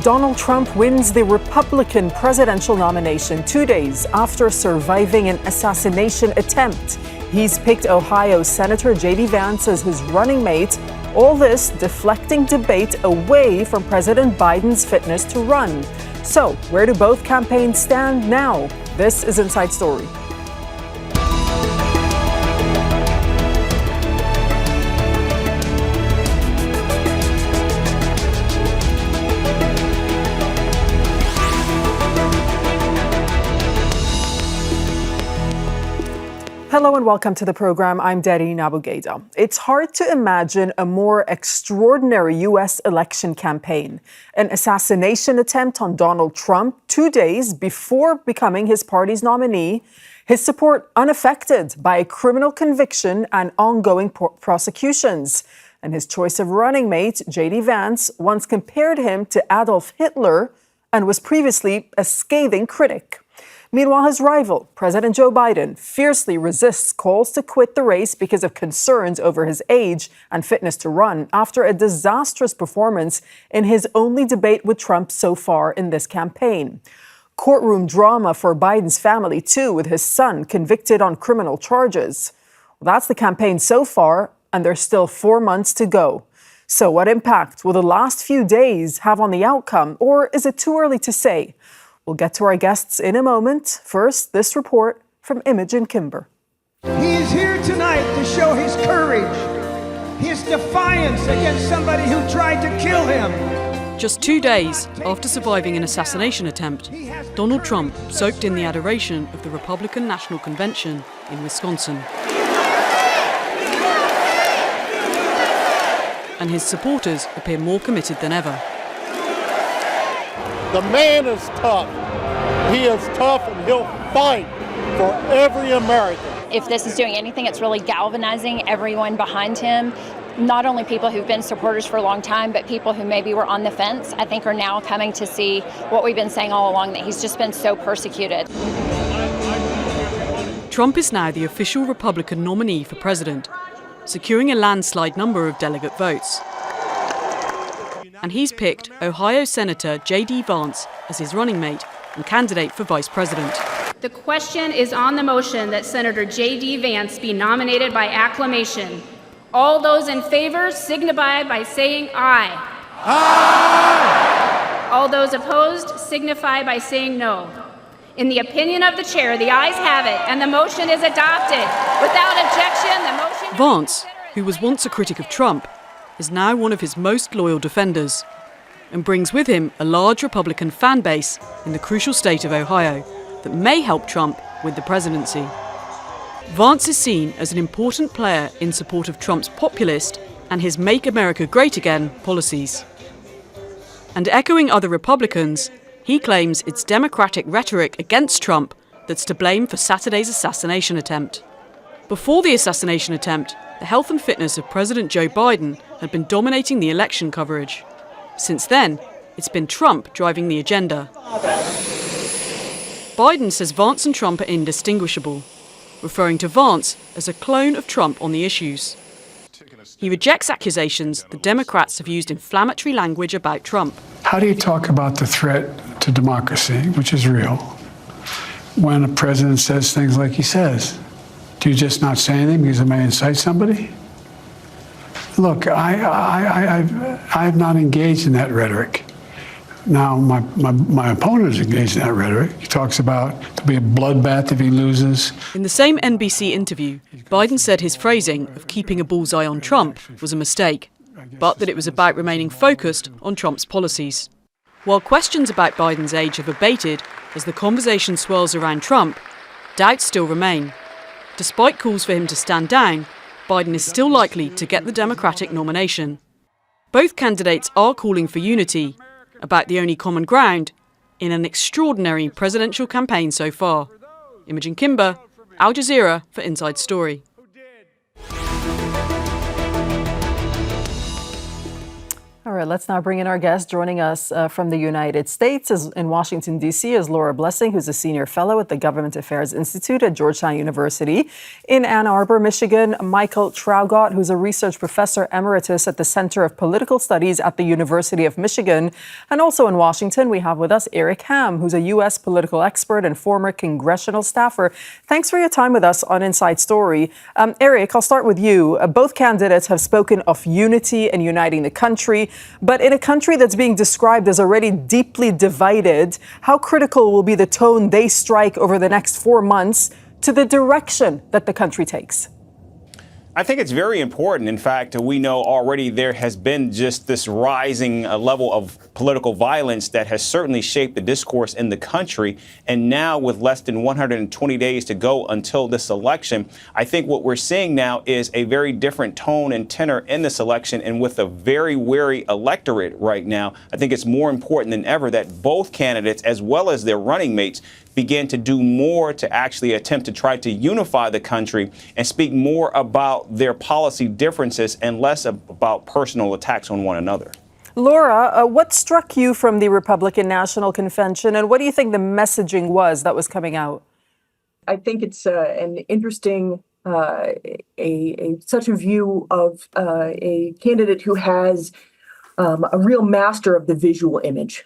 Donald Trump wins the Republican presidential nomination 2 days after surviving an assassination attempt. He's picked Ohio Senator JD Vance as his running mate. All this deflecting debate away from President Biden's fitness to run. So, where do both campaigns stand now? This is Inside Story. Hello and welcome to the program. I'm Dareen Abughaida. It's hard to imagine a more extraordinary U.S. election campaign. An assassination attempt on Donald Trump 2 days before becoming his party's nominee. His support unaffected by a criminal conviction and ongoing prosecutions. And his choice of running mate, JD Vance, once compared him to Adolf Hitler and was previously a scathing critic. Meanwhile, his rival, President Joe Biden, fiercely resists calls to quit the race because of concerns over his age and fitness to run after a disastrous performance in his only debate with Trump so far in this campaign. Courtroom drama for Biden's family, too, with his son convicted on criminal charges. Well, that's the campaign so far, and there's still 4 months to go. So what impact will the last few days have on the outcome, or is it too early to say? We'll get to our guests in a moment. First, this report from Imogen Kimber. He is here tonight to show his courage, his defiance against somebody who tried to kill him. Just 2 days after surviving an assassination attempt, Donald Trump soaked in the adoration of the Republican National Convention in Wisconsin. And his supporters appear more committed than ever. The man is tough. He is tough and he'll fight for every American. If this is doing anything, it's really galvanizing everyone behind him. Not only people who've been supporters for a long time, but people who maybe were on the fence, I think are now coming to see what we've been saying all along, that he's just been so persecuted. Trump is now the official Republican nominee for president, securing a landslide number of delegate votes. And he's picked Ohio Senator JD Vance as his running mate and candidate for vice president. The question is on the motion that Senator JD Vance be nominated by acclamation. All those in favor signify by saying aye. Aye! All those opposed signify by saying no. In the opinion of the chair, the ayes have it, and the motion is adopted. Without objection, the motion... Vance, who was once a critic of Trump, is now one of his most loyal defenders and brings with him a large Republican fan base in the crucial state of Ohio that may help Trump with the presidency. Vance is seen as an important player in support of Trump's populist and his Make America Great Again policies. And echoing other Republicans, he claims it's Democratic rhetoric against Trump that's to blame for Saturday's assassination attempt. Before the assassination attempt, the health and fitness of President Joe Biden had been dominating the election coverage. Since then, it's been Trump driving the agenda. Biden says Vance and Trump are indistinguishable, referring to Vance as a clone of Trump on the issues. He rejects accusations the Democrats have used inflammatory language about Trump. How do you talk about the threat to democracy, which is real, when a president says things like he says? Do you just not say anything because it may incite somebody? Look, I've not engaged in that rhetoric. Now, my opponent is engaged in that rhetoric. He talks about there'll be a bloodbath if he loses. In the same NBC interview, Biden said his phrasing of keeping a bullseye on Trump was a mistake, but that it was about remaining focused on Trump's policies. While questions about Biden's age have abated as the conversation swirls around Trump, doubts still remain. Despite calls for him to stand down, Biden is still likely to get the Democratic nomination. Both candidates are calling for unity about the only common ground in an extraordinary presidential campaign so far. Imogen Kimber, Al Jazeera for Inside Story. All right, let's now bring in our guest. Joining us from the United States in Washington, D.C. is Laura Blessing, who's a senior fellow at the Government Affairs Institute at Georgetown University. In Ann Arbor, Michigan, Michael Traugott, who's a research professor emeritus at the Center of Political Studies at the University of Michigan. And also in Washington, we have with us Eric Ham, who's a U.S. political expert and former congressional staffer. Thanks for your time with us on Inside Story. Eric, I'll start with you. Both candidates have spoken of unity and uniting the country. But in a country that's being described as already deeply divided, how critical will be the tone they strike over the next 4 months to the direction that the country takes? I think it's very important. In fact, we know already there has been just this rising level of political violence that has certainly shaped the discourse in the country. And now with less than 120 days to go until this election, I think what we're seeing now is a very different tone and tenor in this election. And with a very wary electorate right now, I think it's more important than ever that both candidates, as well as their running mates, begin to do more to actually attempt to try to unify the country and speak more about their policy differences and less about personal attacks on one another. Laura, what struck you from the Republican National Convention, and what do you think the messaging was that was coming out? I think it's an interesting, such a view of a candidate who has a real master of the visual image.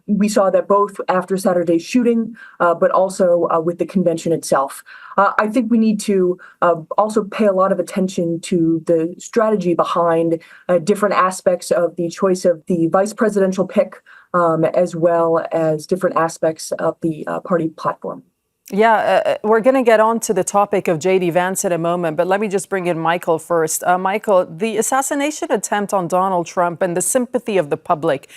We saw that both after Saturday's shooting, but also with the convention itself. I think we need to also pay a lot of attention to the strategy behind different aspects of the choice of the vice presidential pick, as well as different aspects of the party platform. Yeah, we're going to get on to the topic of JD Vance in a moment, but let me just bring in Michael first. Michael, the assassination attempt on Donald Trump and the sympathy of the public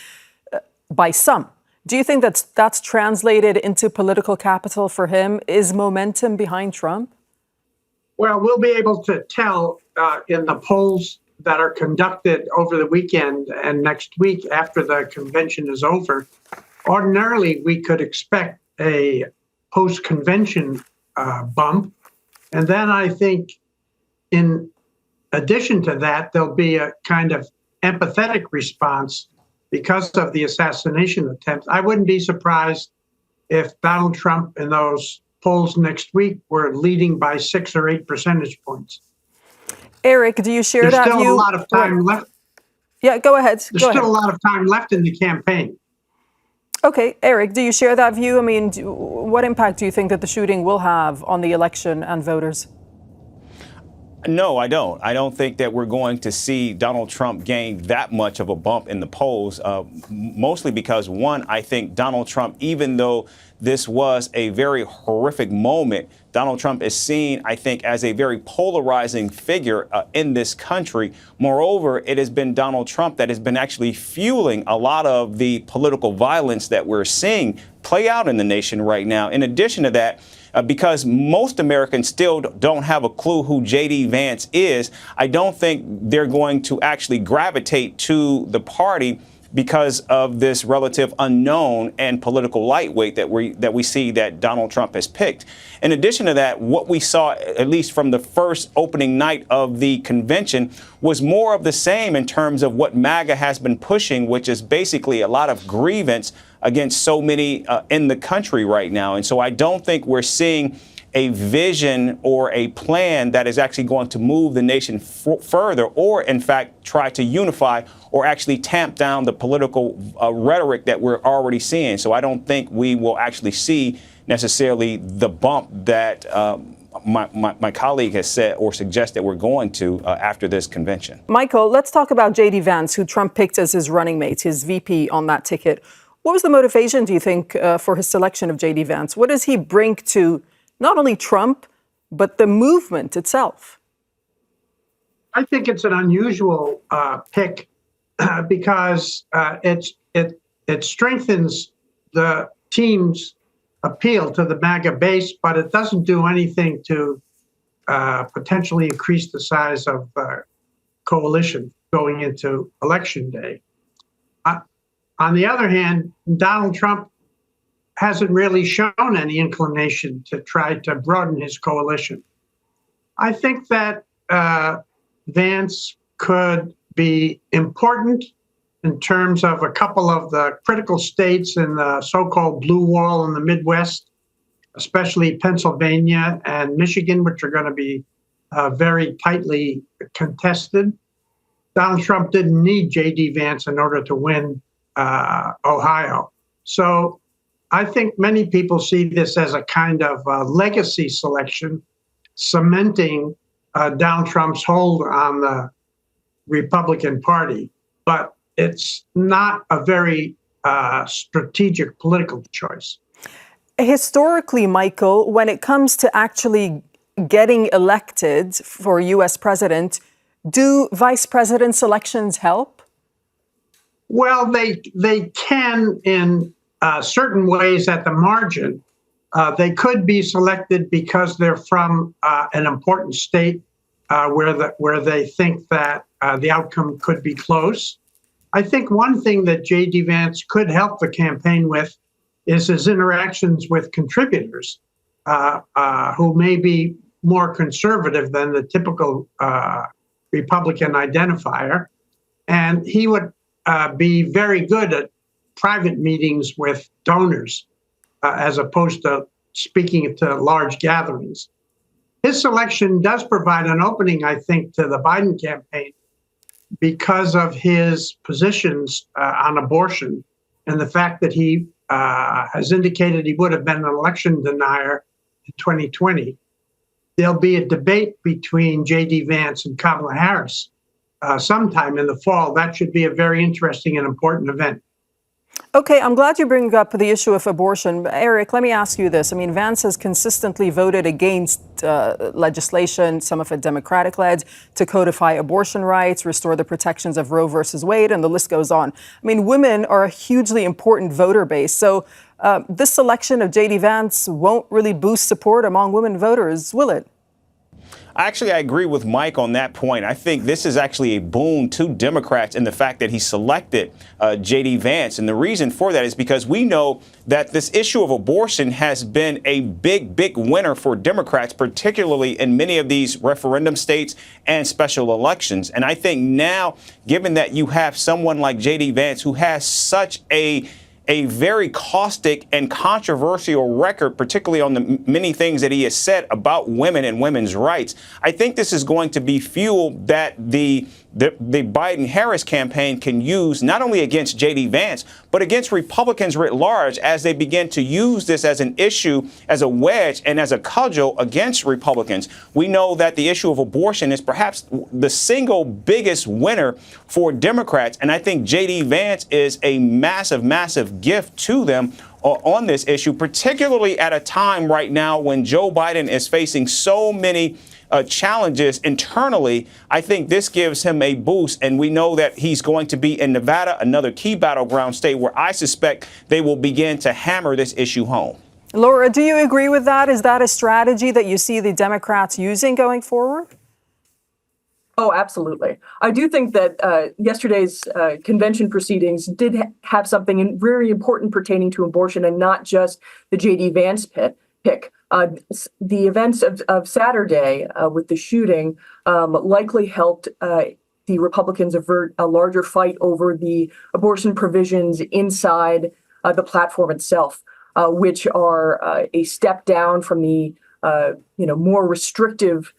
by some, do you think that's translated into political capital for him? Is momentum behind Trump? Well, we'll be able to tell in the polls that are conducted over the weekend and next week after the convention is over. Ordinarily, we could expect a post-convention bump. And then I think in addition to that, there'll be a kind of empathetic response because of the assassination attempt. I wouldn't be surprised if Donald Trump in those polls next week were leading by 6 or 8 percentage points. Eric, do you share that view? There's still a lot of time left. Yeah, go ahead. There's still a lot of time left in the campaign. Okay, Eric, do you share that view? I mean, what impact do you think that the shooting will have on the election and voters? No, I don't. I don't think that we're going to see Donald Trump gain that much of a bump in the polls, mostly because, one, I think Donald Trump, even though this was a very horrific moment, Donald Trump is seen, I think, as a very polarizing figure in this country. Moreover, it has been Donald Trump that has been actually fueling a lot of the political violence that we're seeing play out in the nation right now. In addition to that, because most Americans still don't have a clue who JD Vance is, I don't think they're going to actually gravitate to the party because of this relative unknown and political lightweight that we see that Donald Trump has picked. In addition to that, what we saw, at least from the first opening night of the convention, was more of the same in terms of what MAGA has been pushing, which is basically a lot of grievance against so many in the country right now. And so I don't think we're seeing a vision or a plan that is actually going to move the nation further, or in fact try to unify or actually tamp down the political rhetoric that we're already seeing. So I don't think we will actually see necessarily the bump that my colleague has said or suggests that we're going to after this convention. Michael, let's talk about JD Vance, who Trump picked as his running mate, his VP on that ticket. What was the motivation, do you think, for his selection of JD Vance? What does he bring to not only Trump, but the movement itself? I think it's an unusual pick because it strengthens the team's appeal to the MAGA base, but it doesn't do anything to potentially increase the size of coalition going into Election Day. On the other hand, Donald Trump hasn't really shown any inclination to try to broaden his coalition. I think that Vance could be important in terms of a couple of the critical states in the so-called blue wall in the Midwest, especially Pennsylvania and Michigan, which are going to be very tightly contested. Donald Trump didn't need JD Vance in order to win Ohio. So I think many people see this as a kind of legacy selection, cementing Donald Trump's hold on the Republican Party. But it's not a very strategic political choice. Historically, Michael, when it comes to actually getting elected for U.S. president, do vice president's elections help? Well, they can in certain ways at the margin. They could be selected because they're from an important state where they think that the outcome could be close. I think one thing that J.D. Vance could help the campaign with is his interactions with contributors who may be more conservative than the typical Republican identifier. And he would be very good at private meetings with donors as opposed to speaking to large gatherings. His selection does provide an opening, I think, to the Biden campaign because of his positions on abortion and the fact that he has indicated he would have been an election denier in 2020. There'll be a debate between J.D. Vance and Kamala Harris sometime in the fall. That should be a very interesting and important event. Okay, I'm glad you bring up the issue of abortion. Eric, let me ask you this. I mean, Vance has consistently voted against legislation, some of it Democratic-led, to codify abortion rights, restore the protections of Roe versus Wade, and the list goes on. I mean, women are a hugely important voter base. So this selection of J.D. Vance won't really boost support among women voters, will it? Actually, I agree with Mike on that point. I think this is actually a boon to Democrats in the fact that he selected J.D. Vance. And the reason for that is because we know that this issue of abortion has been a big winner for Democrats, particularly in many of these referendum states and special elections. And I think now, given that you have someone like J.D. Vance who has such a very caustic and controversial record, particularly on the many things that he has said about women and women's rights. I think this is going to be fuel that the Biden-Harris campaign can use not only against J.D. Vance, but against Republicans writ large as they begin to use this as an issue, as a wedge and as a cudgel against Republicans. We know that the issue of abortion is perhaps the single biggest winner for Democrats. And I think J.D. Vance is a massive gift to them on this issue, particularly at a time right now when Joe Biden is facing so many challenges internally. I think this gives him a boost. And we know that he's going to be in Nevada, another key battleground state where I suspect they will begin to hammer this issue home. Laura, do you agree with that? Is that a strategy that you see the Democrats using going forward? Oh, absolutely. I do think that yesterday's convention proceedings did have something very important pertaining to abortion and not just the J.D. Vance pick. The events of Saturday with the shooting likely helped the Republicans avert a larger fight over the abortion provisions inside the platform itself, which are a step down from the more restrictive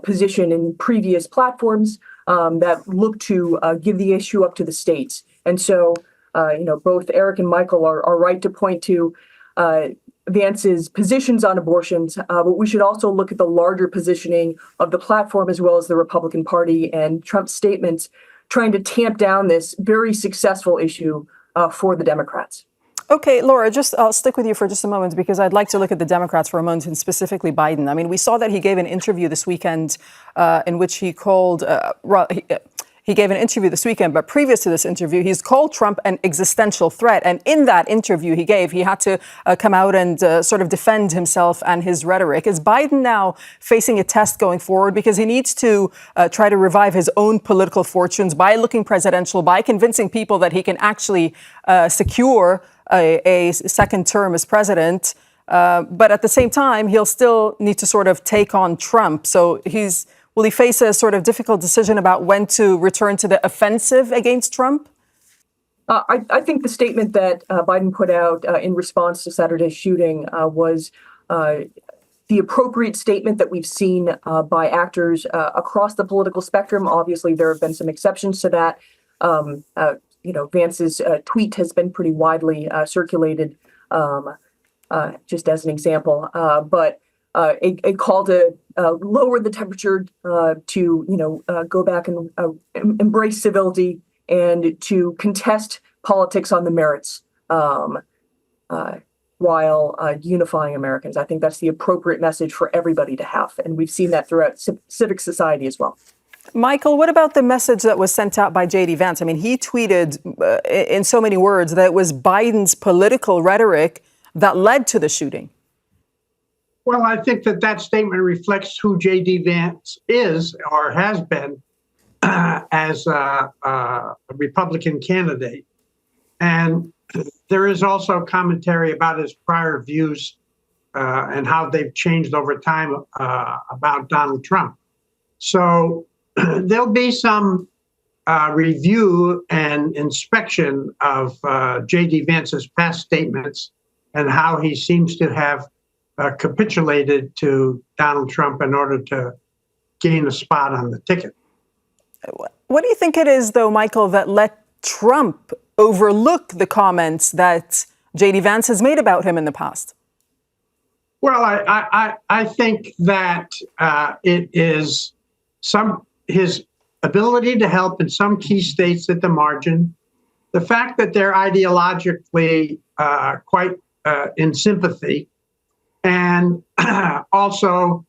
position in previous platforms that look to give the issue up to the states. And so, both Eric and Michael are right to point to Vance's positions on abortions, but we should also look at the larger positioning of the platform as well as the Republican Party and Trump's statements trying to tamp down this very successful issue for the Democrats. Okay, Laura, I'll stick with you for just a moment because I'd like to look at the Democrats for a moment and specifically Biden. I mean, we saw that he gave an interview this weekend in which he called, he gave an interview this weekend, but previous to this interview, he's called Trump an existential threat. And in that interview he gave, he had to come out and sort of defend himself and his rhetoric. Is Biden now facing a test going forward because he needs to try to revive his own political fortunes by looking presidential, by convincing people that he can actually secure a second term as president, but at the same time, he'll still need to sort of take on Trump. So will he face a sort of difficult decision about when to return to the offensive against Trump? I think the statement that Biden put out in response to Saturday's shooting was the appropriate statement that we've seen by actors across the political spectrum. Obviously, there have been some exceptions to that. Vance's tweet has been pretty widely circulated, just as an example. But a call to lower the temperature, to go back and embrace civility, and to contest politics on the merits while unifying Americans. I think that's the appropriate message for everybody to have. And we've seen that throughout civic society as well. Michael, what about the message that was sent out by JD Vance? I mean, he tweeted in so many words that it was Biden's political rhetoric that led to the shooting. Well, I think that statement reflects who JD Vance is or has been as a Republican candidate. And there is also commentary about his prior views and how they've changed over time about Donald Trump. So there'll be some review and inspection of JD Vance's past statements and how he seems to have capitulated to Donald Trump in order to gain a spot on the ticket. What do you think it is, though, Michael, that let Trump overlook the comments that JD Vance has made about him in the past? Well, I think that it is his ability to help in some key states at the margin, the fact that they're ideologically quite in sympathy, and also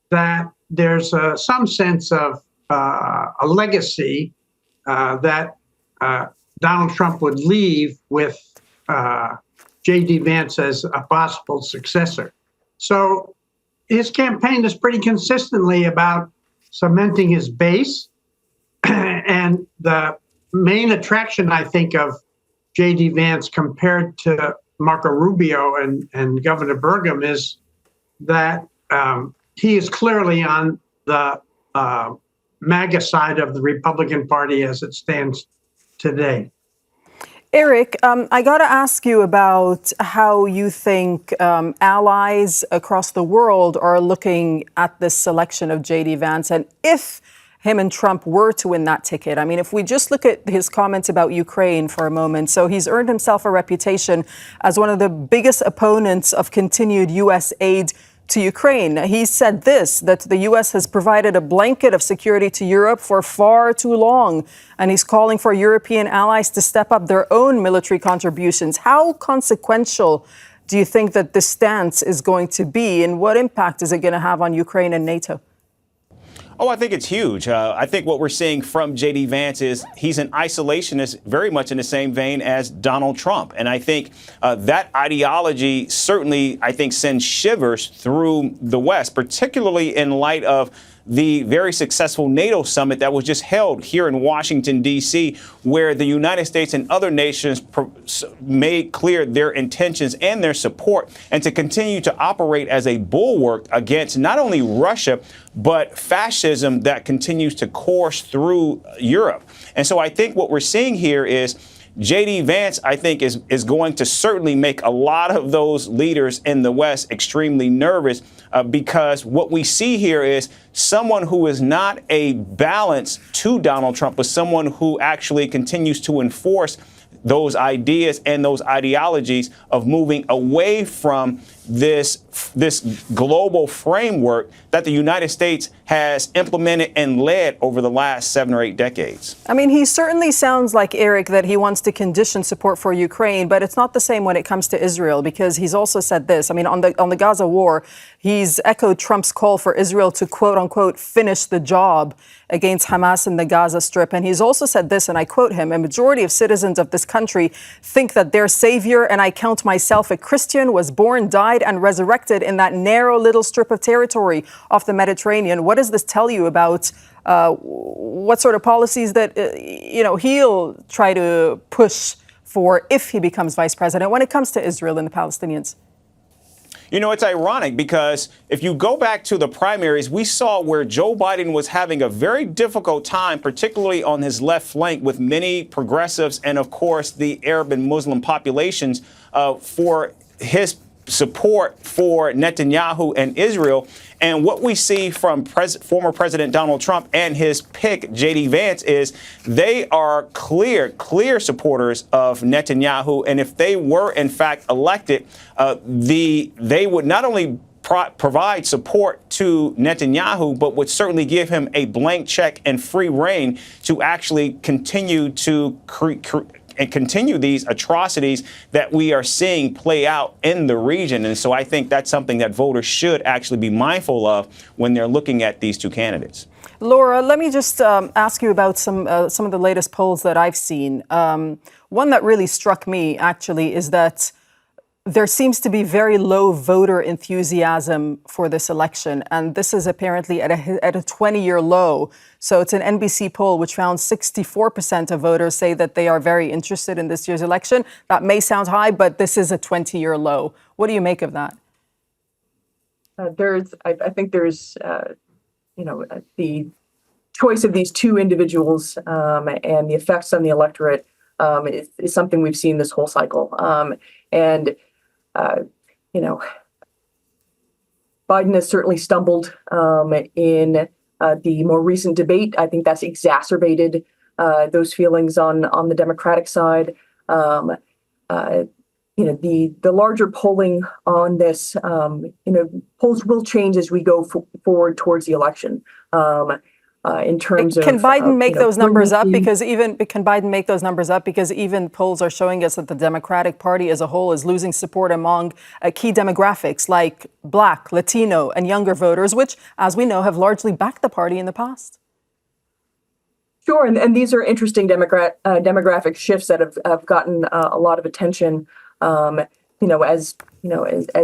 that there's some sense of a legacy that Donald Trump would leave with J.D. Vance as a possible successor. So his campaign is pretty consistently about cementing his base. And the main attraction, I think, of J.D. Vance compared to Marco Rubio and Governor Burgum is that he is clearly on the MAGA side of the Republican Party as it stands today. Eric, I got to ask you about how you think allies across the world are looking at this selection of J.D. Vance, and if him and Trump were to win that ticket. I mean, if we just look at his comments about Ukraine for a moment, so he's earned himself a reputation as one of the biggest opponents of continued U.S. aid to Ukraine. He said this, that the U.S. has provided a blanket of security to Europe for far too long, and he's calling for European allies to step up their own military contributions. How consequential do you think that this stance is going to be, and what impact is it going to have on Ukraine and NATO? Oh, I think it's huge. I think what we're seeing from J.D. Vance is he's an isolationist, very much in the same vein as Donald Trump. And I think that ideology certainly, I think, sends shivers through the West, particularly in light of the very successful NATO summit that was just held here in Washington, D.C., where the United States and other nations made clear their intentions and their support, and to continue to operate as a bulwark against not only Russia, but fascism that continues to course through Europe. And so I think what we're seeing here is J.D. Vance, I think, is going to certainly make a lot of those leaders in the West extremely nervous because what we see here is someone who is not a balance to Donald Trump, but someone who actually continues to enforce those ideas and those ideologies of moving away from this global framework that the United States has implemented and led over the last 7 or 8 decades. I mean, he certainly sounds like, Eric, that he wants to condition support for Ukraine, but it's not the same when it comes to Israel, because he's also said this. I mean, on the Gaza war, he's echoed Trump's call for Israel to, quote unquote, finish the job against Hamas in the Gaza Strip. And he's also said this, and I quote him, "A majority of citizens of this country think that their savior, and I count myself a Christian, was born, died, and resurrected in that narrow little strip of territory off the Mediterranean." What does this tell you about what sort of policies that, he'll try to push for if he becomes vice president when it comes to Israel and the Palestinians? You know, it's ironic because if you go back to the primaries, we saw where Joe Biden was having a very difficult time, particularly on his left flank with many progressives and, of course, the Arab and Muslim populations for his support for Netanyahu and Israel. And what we see from former President Donald Trump and his pick, JD Vance, is they are clear supporters of Netanyahu. And if they were, in fact, elected, they would not only provide support to Netanyahu, but would certainly give him a blank check and free rein to actually continue to continue these atrocities that we are seeing play out in the region. And so I think that's something that voters should actually be mindful of when they're looking at these two candidates. Laura, let me just ask you about some of the latest polls that I've seen. One that really struck me, actually, is that there seems to be very low voter enthusiasm for this election, and this is apparently at a 20-year low. So it's an NBC poll which found 64% of voters say that they are very interested in this year's election. That may sound high, but this is a 20-year low. What do you make of that? I think there's, the choice of these two individuals and the effects on the electorate is something we've seen this whole cycle. Biden has certainly stumbled in the more recent debate. I think that's exacerbated those feelings on the Democratic side. The larger polling on this, polls will change as we go forward towards the election. In terms of, can Biden make those numbers up? Because even polls are showing us that the Democratic Party as a whole is losing support among key demographics like Black, Latino, and younger voters, which, as we know, have largely backed the party in the past. Sure, and these are interesting demographic shifts that have gotten a lot of attention. As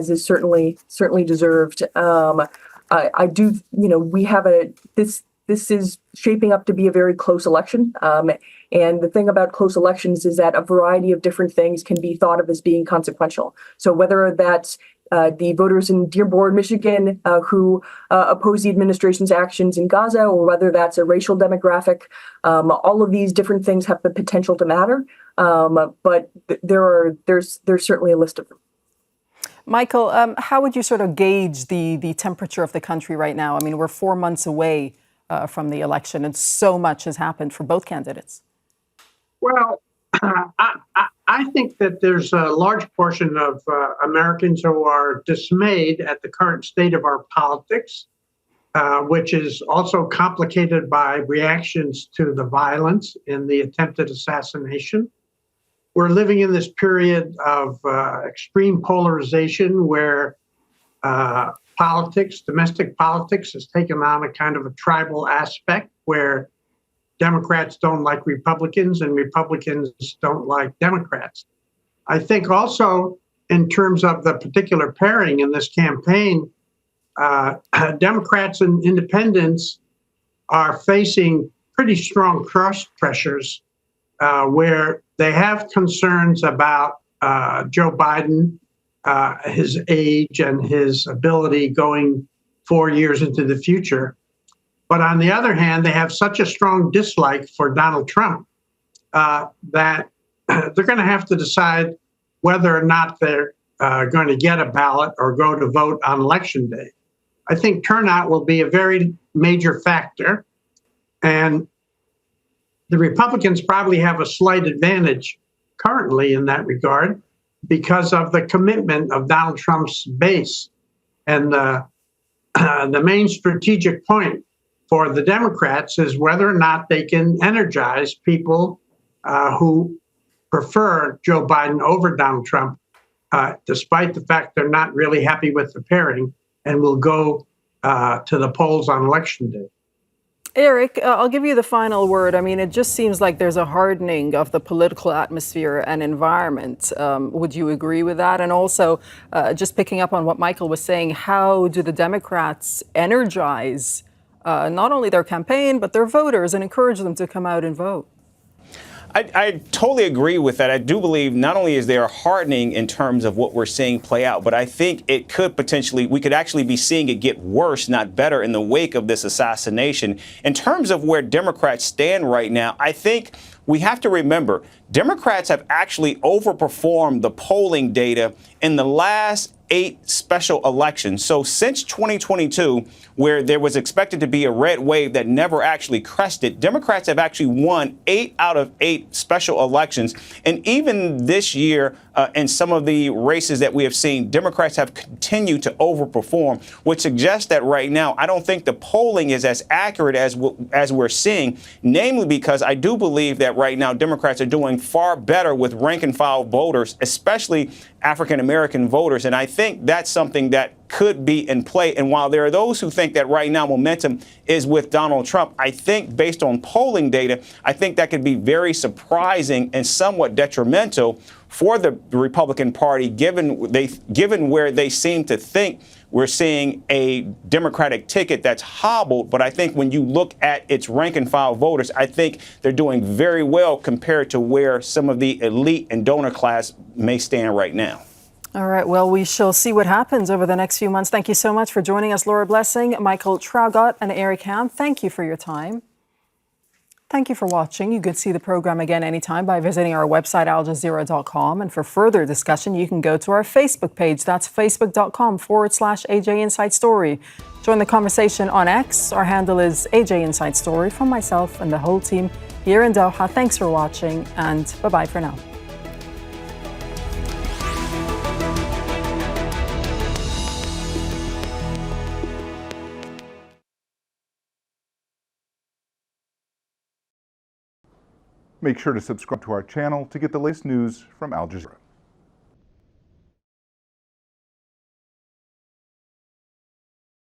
is certainly deserved. I do. We have This is shaping up to be a very close election. And the thing about close elections is that a variety of different things can be thought of as being consequential. So whether that's the voters in Dearborn, Michigan, who oppose the administration's actions in Gaza, or whether that's a racial demographic, all of these different things have the potential to matter. But there's certainly a list of them. Michael, how would you sort of gauge the temperature of the country right now? I mean, we're 4 months away from the election, and so much has happened for both candidates. Well, I think that there's a large portion of Americans who are dismayed at the current state of our politics, which is also complicated by reactions to the violence in the attempted assassination. We're living in this period of extreme polarization where domestic politics has taken on a kind of a tribal aspect where Democrats don't like Republicans and Republicans don't like Democrats. I think also in terms of the particular pairing in this campaign, Democrats and independents are facing pretty strong cross pressures where they have concerns about Joe Biden, his age and his ability going 4 years into the future. But on the other hand, they have such a strong dislike for Donald Trump that they're going to have to decide whether or not they're going to get a ballot or go to vote on Election Day. I think turnout will be a very major factor. And the Republicans probably have a slight advantage currently in that regard because of the commitment of Donald Trump's base. And the main strategic point for the Democrats is whether or not they can energize people who prefer Joe Biden over Donald Trump, despite the fact they're not really happy with the pairing and will go to the polls on Election Day. Eric, I'll give you the final word. I mean, it just seems like there's a hardening of the political atmosphere and environment. Would you agree with that? And also, just picking up on what Michael was saying, how do the Democrats energize not only their campaign, but their voters and encourage them to come out and vote? I totally agree with that. I do believe not only is there a hardening in terms of what we're seeing play out, but I think it could we could actually be seeing it get worse, not better, in the wake of this assassination. In terms of where Democrats stand right now, I think we have to remember Democrats have actually overperformed the polling data in the last 8 special elections. So since 2022, where there was expected to be a red wave that never actually crested, Democrats have actually won 8 out of 8 special elections. And even this year, in some of the races that we have seen, Democrats have continued to overperform, which suggests that right now, I don't think the polling is as accurate as we're seeing, namely because I do believe that right now Democrats are doing far better with rank and file voters, especially African-American voters. And I think that's something that could be in play. And while there are those who think that right now momentum is with Donald Trump, I think based on polling data, I think that could be very surprising and somewhat detrimental for the Republican Party, given where they seem to think we're seeing a Democratic ticket that's hobbled. But I think when you look at its rank and file voters, I think they're doing very well compared to where some of the elite and donor class may stand right now. All right. Well, we shall see what happens over the next few months. Thank you so much for joining us, Laura Blessing, Michael Traugott, and Eric Ham. Thank you for your time. Thank you for watching. You could see the program again anytime by visiting our website, aljazeera.com. And for further discussion, you can go to our Facebook page. That's facebook.com/AJ Inside Story. Join the conversation on X. Our handle is AJ Inside Story. From myself and the whole team here in Doha, thanks for watching, and bye-bye for now. Make sure to subscribe to our channel to get the latest news from Al Jazeera.